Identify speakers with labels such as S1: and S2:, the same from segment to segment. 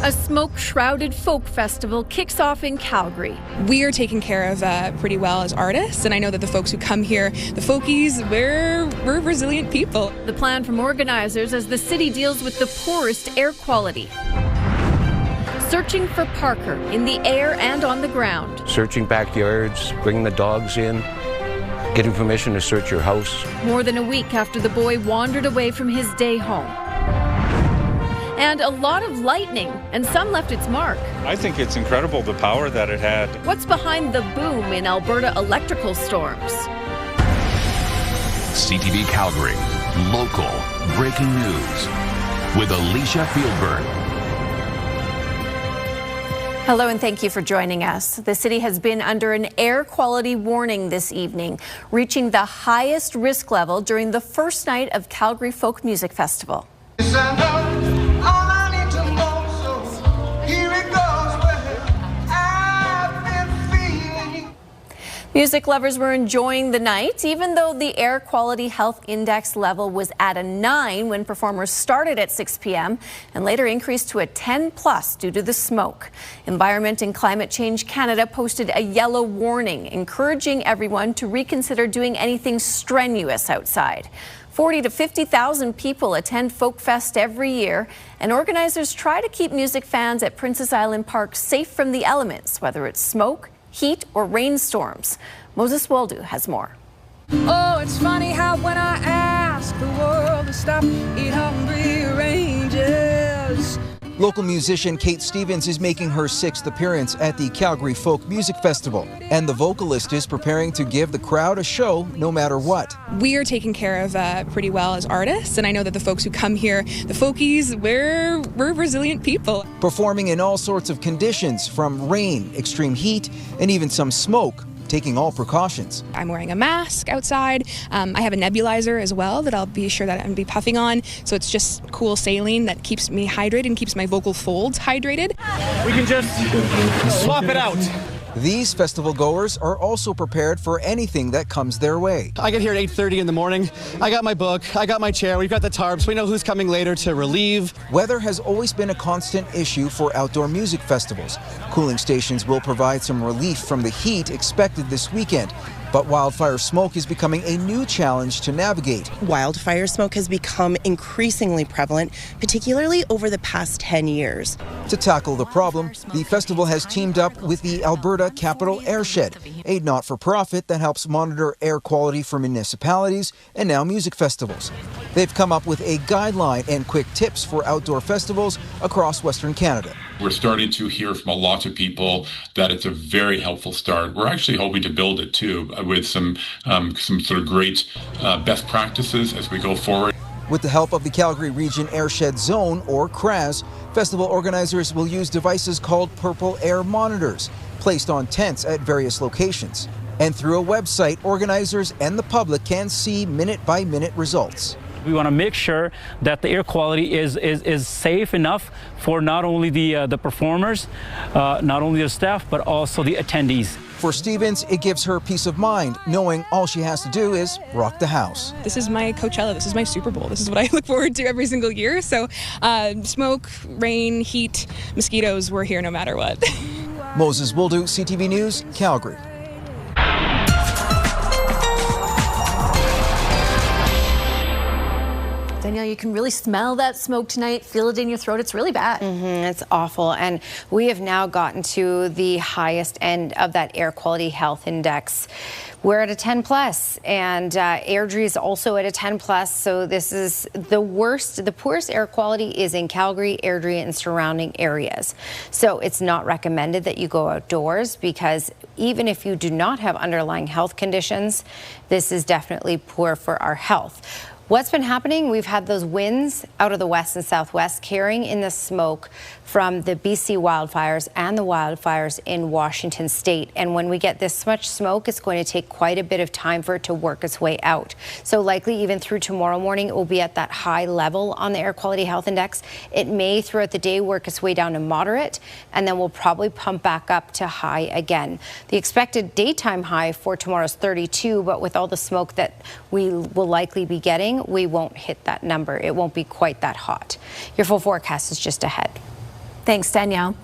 S1: A smoke-shrouded folk festival kicks off in Calgary.
S2: We are taken care of pretty well as artists, and I know that the folks who come here, the folkies, we're resilient people.
S1: The plan from organizers as the city deals with the poorest air quality. Searching for Parker in the air and on the ground.
S3: Searching backyards, bringing the dogs in, getting permission to search your house.
S1: More than a week after the boy wandered away from his day home. And a lot of lightning, and some left its mark.
S4: I think it's incredible the power that it had.
S1: What's behind the boom in Alberta electrical storms?
S5: CTV Calgary, local breaking news with Alicia Fieldburn.
S1: Hello and thank you for joining us. The city has been under an air quality warning this evening, reaching the highest risk level during the first night of Calgary Folk Music Festival. Music lovers were enjoying the night, even though the air quality health index level was at a 9 when performers started at 6 p.m. and later increased to a 10 plus due to the smoke. Environment and Climate Change Canada posted a yellow warning, encouraging everyone to reconsider doing anything strenuous outside. 40 to 50,000 people attend Folk Fest every year, and organizers try to keep music fans at Princess Island Park safe from the elements, whether it's smoke, heat, or rainstorms. Moses Waldo has more.
S6: Oh, it's funny how when I ask the world to stop, it hungry ranges.
S7: Local musician Kate Stevens is making her 6th appearance at the Calgary Folk Music Festival, and the vocalist is preparing to give the crowd a show no matter what.
S2: We are taken care of pretty well as artists, and I know that the folks who come here, the folkies, we're resilient people.
S7: Performing in all sorts of conditions, from rain, extreme heat, and even some smoke, taking all precautions.
S2: I'm wearing a mask outside. I have a nebulizer as well that I'll be sure that I'm going to be puffing on. So it's just cool saline that keeps me hydrated and keeps my vocal folds hydrated.
S8: We can just swap it out.
S7: These festival goers are also prepared for anything that comes their way.
S8: I get here at 8:30 in the morning. I got my book, I got my chair, we've got the tarps, we know who's coming later to relieve.
S7: Weather has always been a constant issue for outdoor music festivals. Cooling stations will provide some relief from the heat expected this weekend. But wildfire smoke is becoming a new challenge to navigate.
S9: Wildfire smoke has become increasingly prevalent, particularly over the past 10 years.
S7: To tackle the problem, the festival has teamed up with the Alberta Capital Airshed, a not-for-profit that helps monitor air quality for municipalities and now music festivals. They've come up with a guideline and quick tips for outdoor festivals across Western Canada.
S10: We're starting to hear from a lot of people that it's a very helpful start. We're actually hoping to build it too with some sort of great best practices as we go forward.
S7: With the help of the Calgary Region Airshed Zone, or CRAZ, festival organizers will use devices called Purple Air Monitors, placed on tents at various locations. And through a website, organizers and the public can see minute-by-minute results.
S11: We want to make sure that the air quality is safe enough for not only the performers, not only the staff, but also the attendees.
S7: For Stevens, it gives her peace of mind, knowing all she has to do is rock the house.
S2: This is my Coachella, this is my Super Bowl, this is what I look forward to every single year. So smoke, rain, heat, mosquitoes, we're here no matter what.
S7: Moses Wildu, CTV News, Calgary.
S1: Danielle, you can really smell that smoke tonight, feel it in your throat. It's really bad.
S12: It's awful. And we have now gotten to the highest end of that air quality health index. We're at a 10 plus, and Airdrie is also at a 10 plus. So this is the worst. The poorest air quality is in Calgary, Airdrie, and surrounding areas. So it's not recommended that you go outdoors, because even if you do not have underlying health conditions, this is definitely poor for our health. What's been happening? We've had those winds out of the west and southwest carrying in the smoke from the BC wildfires and the wildfires in Washington state. And when we get this much smoke, it's going to take quite a bit of time for it to work its way out. So likely even through tomorrow morning, it will be at that high level on the air quality health index. It may throughout the day work its way down to moderate, and then we'll probably pump back up to high again. The expected daytime high for tomorrow is 32, but with all the smoke that we will likely be getting, we won't hit that number. It won't be quite that hot. Your full forecast is just ahead.
S1: Thanks, Danielle.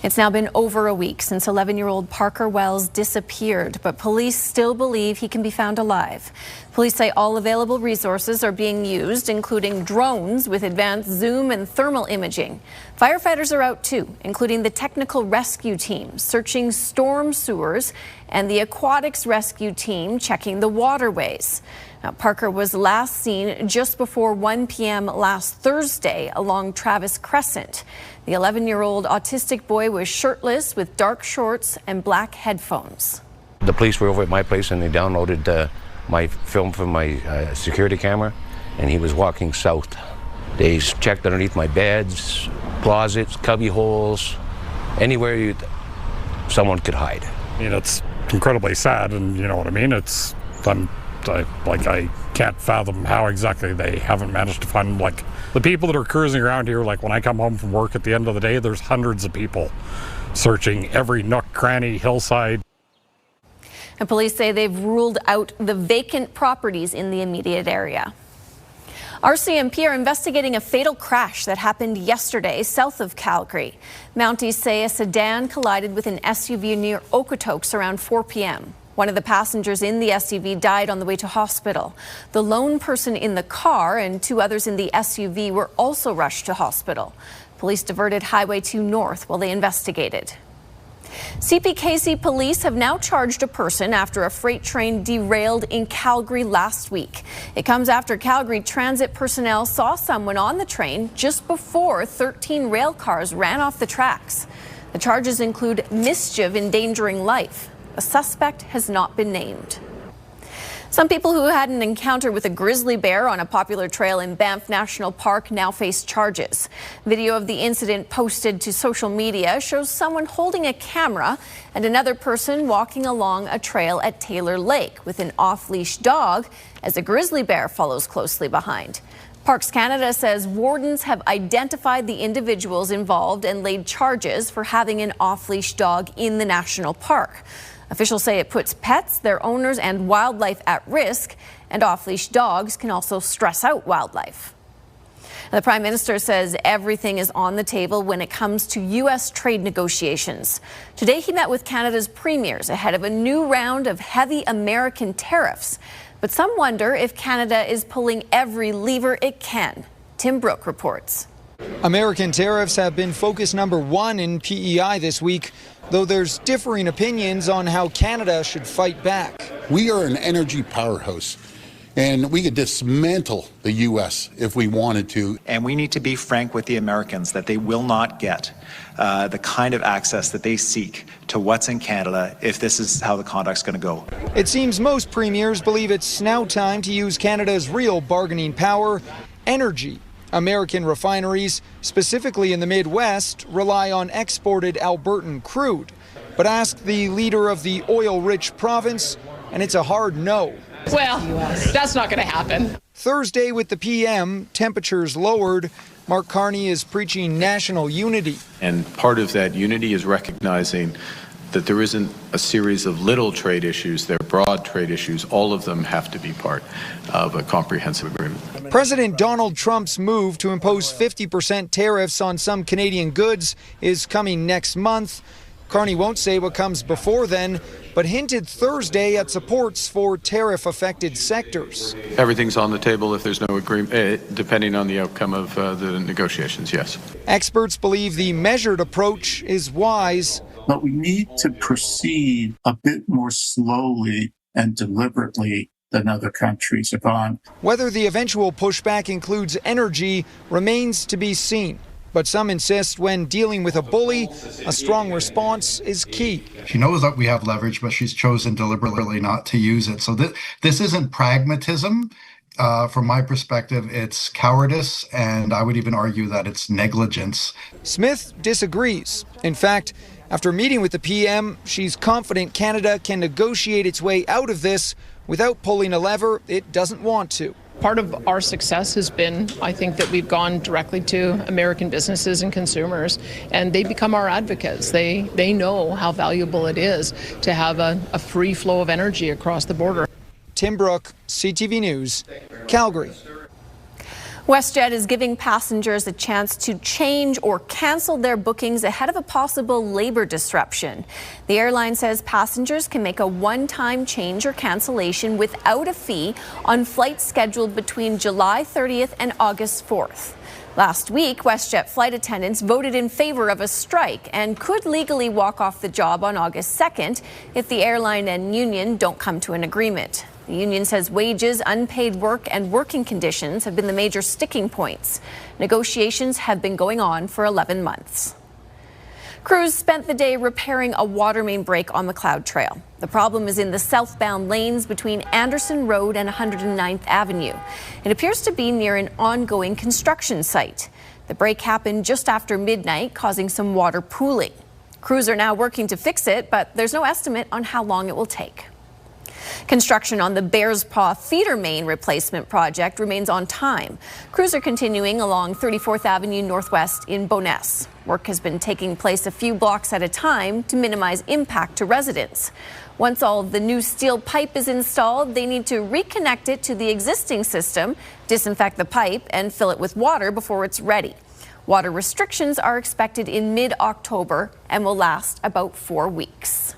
S1: It's now been over a week since 11-year-old Parker Wells disappeared, but police still believe he can be found alive. Police say all available resources are being used, including drones with advanced zoom and thermal imaging. Firefighters are out too, including the technical rescue team searching storm sewers and the aquatics rescue team checking the waterways. Now, Parker was last seen just before 1 p.m. last Thursday along Travis Crescent. The 11-year-old autistic boy was shirtless with dark shorts and black headphones.
S3: The police were over at my place and they downloaded my film from my security camera, and he was walking south. They checked underneath my beds, closets, cubby holes, anywhere someone could hide.
S13: I mean, it's incredibly sad, and you know what I mean? I can't fathom how exactly they haven't managed to find him. Like, the people that are cruising around here, like when I come home from work at the end of the day, there's hundreds of people searching every nook, cranny, hillside.
S1: And police say they've ruled out the vacant properties in the immediate area. RCMP are investigating a fatal crash that happened yesterday south of Calgary. Mounties say a sedan collided with an SUV near Okotoks around 4 p.m. One of the passengers in the SUV died on the way to hospital. The lone person in the car and 2 others in the SUV were also rushed to hospital. Police diverted Highway 2 north while they investigated. CPKC police have now charged a person after a freight train derailed in Calgary last week. It comes after Calgary transit personnel saw someone on the train just before 13 rail cars ran off the tracks. The charges include mischief endangering life. A suspect has not been named. Some people who had an encounter with a grizzly bear on a popular trail in Banff National Park now face charges. Video of the incident posted to social media shows someone holding a camera and another person walking along a trail at Taylor Lake with an off-leash dog as a grizzly bear follows closely behind. Parks Canada says wardens have identified the individuals involved and laid charges for having an off-leash dog in the national park. Officials say it puts pets, their owners, and wildlife at risk, and off-leash dogs can also stress out wildlife. The Prime Minister says everything is on the table when it comes to U.S. trade negotiations. Today he met with Canada's premiers ahead of a new round of heavy American tariffs. But some wonder if Canada is pulling every lever it can. Tim Brooke reports.
S7: American tariffs have been focus number 1 in PEI this week, though there's differing opinions on how Canada should fight back.
S14: We are an energy powerhouse, and we could dismantle the U.S. if we wanted to.
S15: And we need to be frank with the Americans that they will not get the kind of access that they seek to what's in Canada if this is how the conduct's going to go.
S7: It seems most premiers believe it's now time to use Canada's real bargaining power, energy. American refineries, specifically in the Midwest, rely on exported Albertan crude. But ask the leader of the oil-rich province, and it's a hard no.
S16: Well, that's not going to happen.
S7: Thursday with the PM, temperatures lowered. Mark Carney is preaching national unity.
S17: And part of that unity is recognizing that there isn't a series of little trade issues, they're broad trade issues. All of them have to be part of a comprehensive agreement.
S7: President Donald Trump's move to impose 50% tariffs on some Canadian goods is coming next month. Carney won't say what comes before then, but hinted Thursday at supports for tariff-affected sectors.
S17: Everything's on the table if there's no agreement, depending on the outcome of the negotiations, yes.
S7: Experts believe the measured approach is wise.
S18: But we need to proceed a bit more slowly and deliberately than other countries have gone.
S7: Whether the eventual pushback includes energy remains to be seen. But some insist when dealing with a bully, a strong response is key.
S19: She knows that we have leverage, but she's chosen deliberately not to use it. So this isn't pragmatism. From my perspective, it's cowardice, and I would even argue that it's negligence.
S7: Smith disagrees. In fact, after meeting with the PM, she's confident Canada can negotiate its way out of this without pulling a lever it doesn't want to.
S16: Part of our success has been, I think, that we've gone directly to American businesses and consumers, and they become our advocates. They know how valuable it is to have a free flow of energy across the border.
S7: Tim Brooke, CTV News, Calgary.
S1: WestJet is giving passengers a chance to change or cancel their bookings ahead of a possible labor disruption. The airline says passengers can make a one-time change or cancellation without a fee on flights scheduled between July 30th and August 4th. Last week, WestJet flight attendants voted in favor of a strike and could legally walk off the job on August 2nd if the airline and union don't come to an agreement. The union says wages, unpaid work, and working conditions have been the major sticking points. Negotiations have been going on for 11 months. Crews spent the day repairing a water main break on the Cloud Trail. The problem is in the southbound lanes between Anderson Road and 109th Avenue. It appears to be near an ongoing construction site. The break happened just after midnight, causing some water pooling. Crews are now working to fix it, but there's no estimate on how long it will take. Construction on the Bears Paw feeder main replacement project remains on time. Crews are continuing along 34th Avenue Northwest in Bowness. Work has been taking place a few blocks at a time to minimize impact to residents. Once all of the new steel pipe is installed, they need to reconnect it to the existing system, disinfect the pipe, and fill it with water before it's ready. Water restrictions are expected in mid-October and will last about 4 weeks.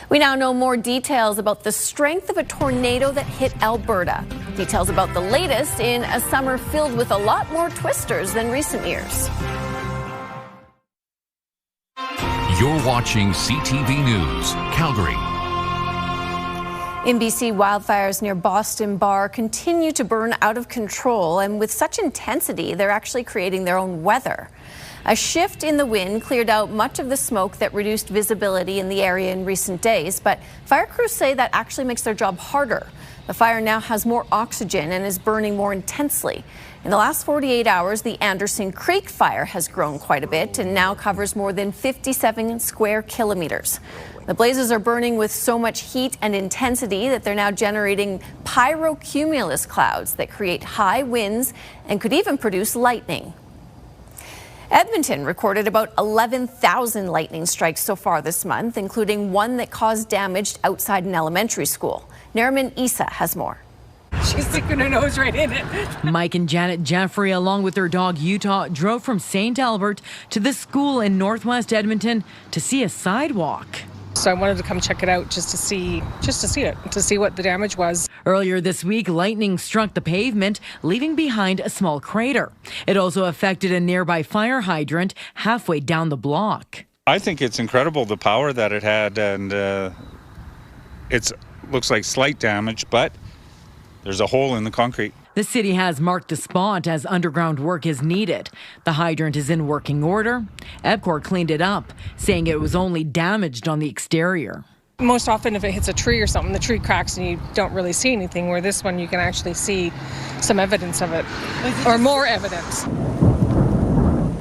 S1: We now know more details about the strength of a tornado that hit Alberta. Details about the latest in a summer filled with a lot more twisters than recent years.
S5: You're watching CTV News, Calgary.
S1: In BC, wildfires near Boston Bar continue to burn out of control, and with such intensity, they're actually creating their own weather. A shift in the wind cleared out much of the smoke that reduced visibility in the area in recent days, but fire crews say that actually makes their job harder. The fire now has more oxygen and is burning more intensely. In the last 48 hours, the Anderson Creek fire has grown quite a bit and now covers more than 57 square kilometers. The blazes are burning with so much heat and intensity that they're now generating pyrocumulus clouds that create high winds and could even produce lightning. Edmonton recorded about 11,000 lightning strikes so far this month, including one that caused damage outside an elementary school. Nariman Issa has more.
S20: She's sticking her nose right in it. Mike and Janet Jeffrey, along with their dog Utah, drove from St. Albert to the school in northwest Edmonton to see a sidewalk.
S21: So I wanted to come check it out just to see what the damage was.
S20: Earlier this week, lightning struck the pavement, leaving behind a small crater. It also affected a nearby fire hydrant halfway down the block.
S4: I think it's incredible the power that it had, and it looks like slight damage, but there's a hole in the concrete.
S20: The city has marked the spot as underground work is needed. The hydrant is in working order. EPCOR cleaned it up, saying it was only damaged on the exterior.
S21: Most often if it hits a tree or something, the tree cracks and you don't really see anything, where this one you can actually see some evidence of it, or more evidence.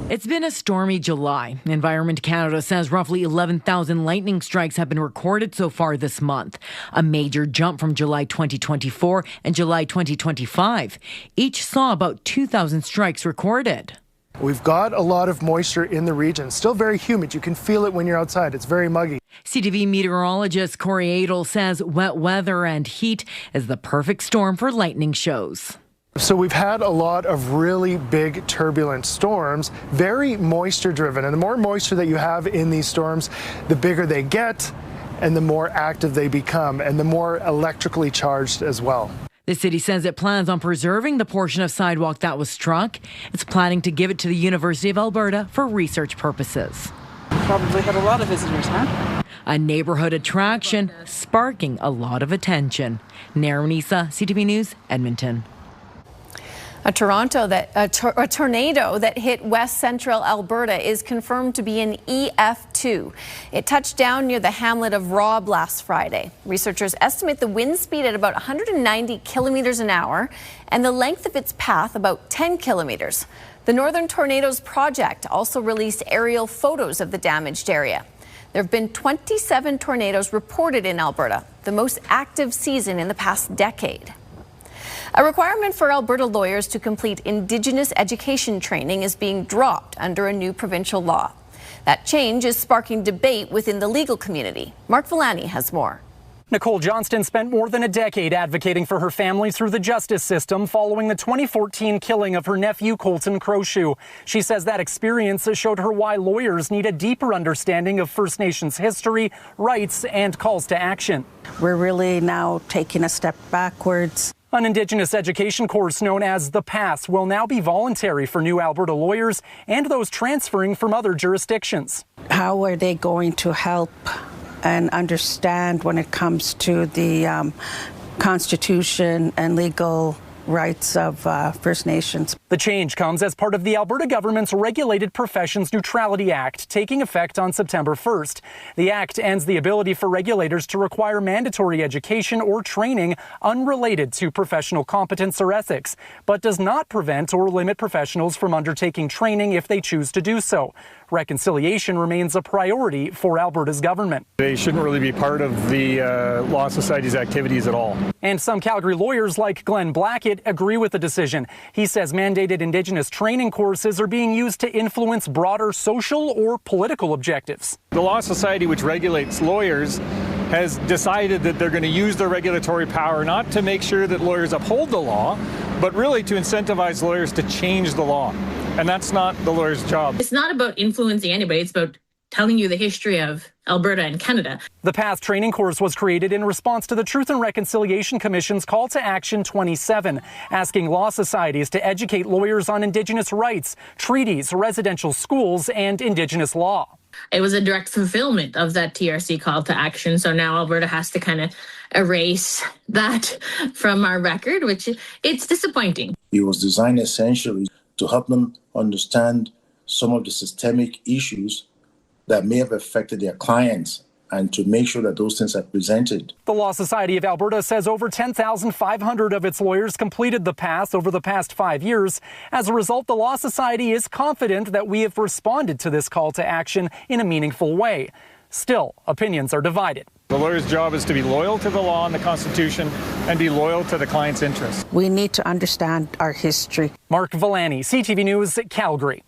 S20: It's been a stormy July. Environment Canada says roughly 11,000 lightning strikes have been recorded so far this month, a major jump from July 2024 and July 2025. Each saw about 2,000 strikes recorded.
S22: We've got a lot of moisture in the region. Still very humid. You can feel it when you're outside. It's very muggy.
S20: CTV meteorologist Corey Adel says wet weather and heat is the perfect storm for lightning shows.
S22: So we've had a lot of really big turbulent storms, very moisture driven. And the more moisture that you have in these storms, the bigger they get and the more active they become and the more electrically charged as well.
S20: The city says it plans on preserving the portion of sidewalk that was struck. It's planning to give it to the University of Alberta for research purposes.
S23: Probably had a lot of visitors, huh?
S20: A neighborhood attraction sparking a lot of attention. Nariman Issa, CTV News, Edmonton.
S1: A tornado that hit west central Alberta is confirmed to be an EF2. It touched down near the hamlet of Robb last Friday. Researchers estimate the wind speed at about 190 kilometers an hour and the length of its path about 10 kilometers. The Northern Tornadoes Project also released aerial photos of the damaged area. There have been 27 tornadoes reported in Alberta, the most active season in the past decade. A requirement for Alberta lawyers to complete Indigenous education training is being dropped under a new provincial law. That change is sparking debate within the legal community. Mark Villani has more.
S6: Nicole Johnston spent more than a decade advocating for her family through the justice system following the 2014 killing of her nephew, Colton Crowshoe. She says that experience showed her why lawyers need a deeper understanding of First Nations history, rights, and calls to action.
S8: We're really now taking a step backwards.
S6: An Indigenous education course known as The Path will now be voluntary for new Alberta lawyers and those transferring from other jurisdictions.
S8: How are they going to help and understand when it comes to the Constitution and legal rights of First Nations?
S6: The change comes as part of the Alberta government's Regulated Professions Neutrality Act, taking effect on September 1st. The act ends the ability for regulators to require mandatory education or training unrelated to professional competence or ethics, but does not prevent or limit professionals from undertaking training if they choose to do so. Reconciliation remains a priority for Alberta's government.
S9: They shouldn't really be part of the Law Society's activities at all.
S6: And some Calgary lawyers like Glenn Blackett agree with the decision. He says mandated Indigenous training courses are being used to influence broader social or political objectives.
S9: The Law Society, which regulates lawyers, has decided that they're going to use their regulatory power not to make sure that lawyers uphold the law, but really to incentivize lawyers to change the law. And that's not the lawyer's job.
S24: It's not about influencing anybody. It's about telling you the history of Alberta and Canada.
S6: The PATH training course was created in response to the Truth and Reconciliation Commission's Call to Action 27, asking law societies to educate lawyers on Indigenous rights, treaties, residential schools, and Indigenous law.
S24: It was a direct fulfillment of that TRC call to action. So now Alberta has to kind of erase that from our record, which it's disappointing.
S25: It was designed essentially to help them understand some of the systemic issues that may have affected their clients and to make sure that those things are presented.
S6: The Law Society of Alberta says over 10,500 of its lawyers completed the PATH over the past 5 years. As a result, the Law Society is confident that we have responded to this call to action in a meaningful way. Still, opinions are divided.
S9: The lawyer's job is to be loyal to the law and the Constitution and be loyal to the client's interests.
S8: We need to understand our history.
S6: Mark Villani, CTV News, Calgary.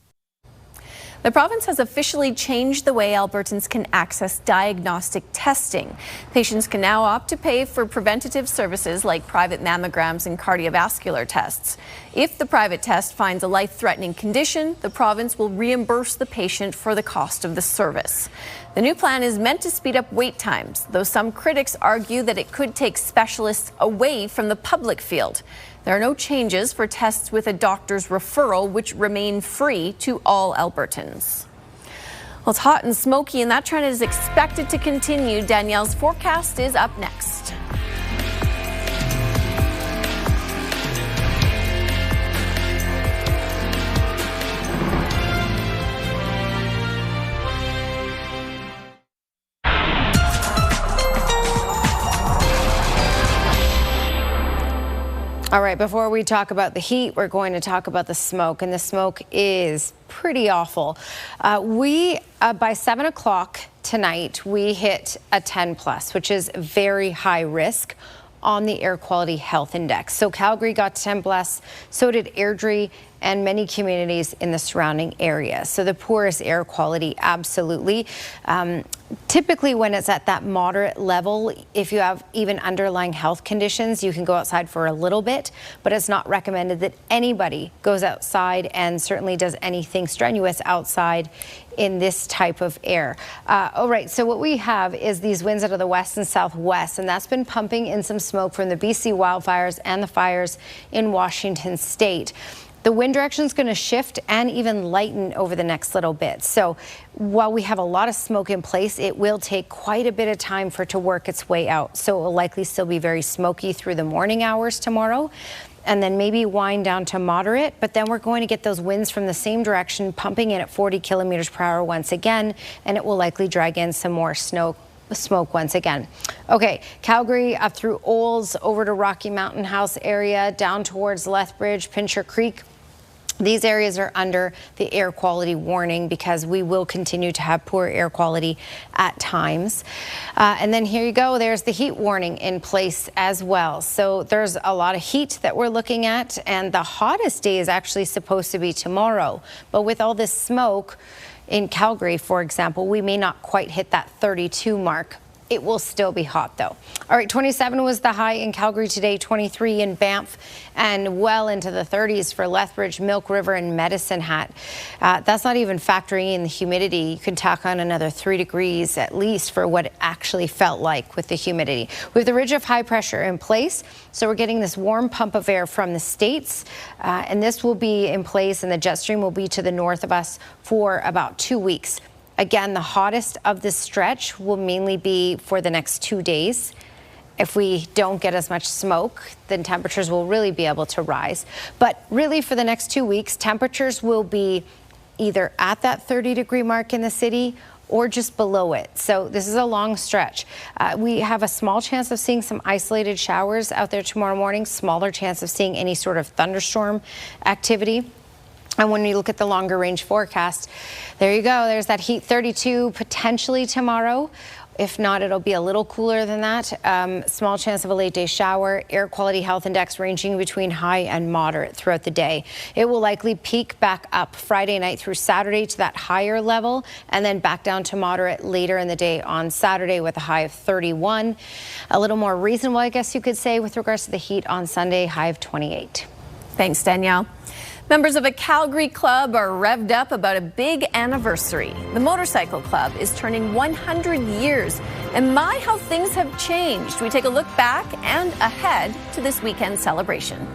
S1: The province has officially changed the way Albertans can access diagnostic testing. Patients can now opt to pay for preventative services like private mammograms and cardiovascular tests. If the private test finds a life-threatening condition, the province will reimburse the patient for the cost of the service. The new plan is meant to speed up wait times, though some critics argue that it could take specialists away from the public field. There are no changes for tests with a doctor's referral, which remain free to all Albertans. Well, it's hot and smoky, and that trend is expected to continue. Danielle's forecast is up next.
S12: All right, before we talk about the heat, we're going to talk about the smoke, and the smoke is pretty awful. By 7 o'clock tonight, we hit a 10 plus, which is very high risk on the air quality health index. So Calgary got 10 plus, so did Airdrie and many communities in the surrounding area. So the poorest air quality, absolutely. Typically when it's at that moderate level, if you have even underlying health conditions, you can go outside for a little bit, but it's not recommended that anybody goes outside and certainly does anything strenuous outside in this type of air. All right, so what we have is these winds out of the west and southwest, and that's been pumping in some smoke from the BC wildfires and the fires in Washington state. The wind direction is going to shift and even lighten over the next little bit. So while we have a lot of smoke in place, it will take quite a bit of time for it to work its way out. So it will likely still be very smoky through the morning hours tomorrow, and then maybe wind down to moderate. But then we're going to get those winds from the same direction pumping in at 40 kilometers per hour once again, and it will likely drag in some more smoke once again. Okay, Calgary up through Olds, over to Rocky Mountain House area, down towards Lethbridge, Pincher Creek. These areas are under the air quality warning because we will continue to have poor air quality at times. And then here you go, there's the heat warning in place as well. So there's a lot of heat that we're looking at, and the hottest day is actually supposed to be tomorrow. But with all this smoke in Calgary, for example, we may not quite hit that 32 mark It will still be hot, though. All right, 27 was the high in Calgary today, 23 in Banff, and well into the 30s for Lethbridge, Milk River, and Medicine Hat. That's not even factoring in the humidity. You can tack on another 3 degrees at least for what it actually felt like with the humidity. We have the ridge of high pressure in place, so we're getting this warm pump of air from the States, and this will be in place, and the jet stream will be to the north of us for about 2 weeks. Again, the hottest of this stretch will mainly be for the next 2 days. If we don't get as much smoke, then temperatures will really be able to rise. But really for the next 2 weeks, temperatures will be either at that 30-degree mark in the city or just below it. So this is a long stretch. We have a small chance of seeing some isolated showers out there tomorrow morning, smaller chance of seeing any sort of thunderstorm activity. And when you look at the longer range forecast, there you go. There's that heat 32 potentially tomorrow. If not, it'll be a little cooler than that. Small chance of a late day shower. Air quality health index ranging between high and moderate throughout the day. It will likely peak back up Friday night through Saturday to that higher level and then back down to moderate later in the day on Saturday with a high of 31. A little more reasonable, I guess you could say, with regards to the heat on Sunday, high of 28.
S1: Thanks, Danielle. Members of a Calgary club are revved up about a big anniversary. The motorcycle club is turning 100 years. And my, how things have changed. We take a look back and ahead to this weekend celebration.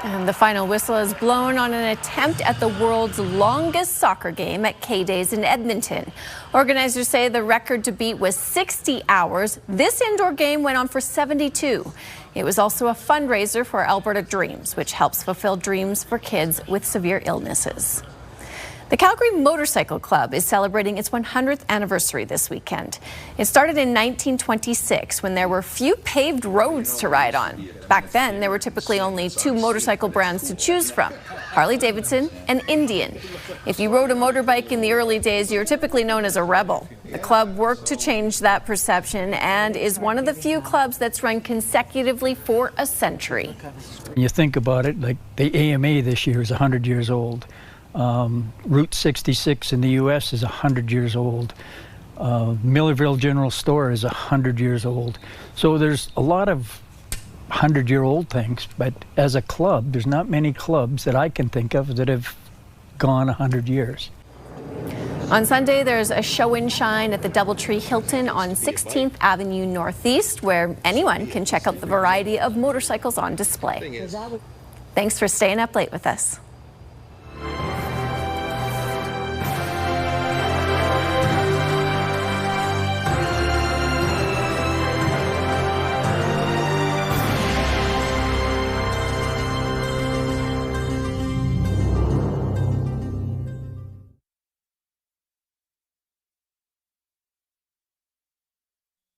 S1: And the final whistle is blown on an attempt at the world's longest soccer game at K-Days in Edmonton. Organizers say the record to beat was 60 hours. This indoor game went on for 72. It was also a fundraiser for Alberta Dreams, which helps fulfill dreams for kids with severe illnesses. The Calgary Motorcycle Club is celebrating its 100th anniversary this weekend. It started in 1926 when there were few paved roads to ride on. Back then, there were typically only 2 motorcycle brands to choose from, Harley-Davidson and Indian. If you rode a motorbike in the early days, you were typically known as a rebel. The club worked to change that perception and is one of the few clubs that's run consecutively for a century.
S2: When you think about it, like the AMA this year is 100 years old. Route 66 in the U.S. is 100 years old. Millerville General Store is 100 years old. So there's a lot of 100-year-old things, but as a club, there's not many clubs that I can think of that have gone 100 years.
S1: On Sunday, there's a show and shine at the Doubletree Hilton on 16th Avenue Northeast, where anyone can check out the variety of motorcycles on display. Thanks for staying up late with us.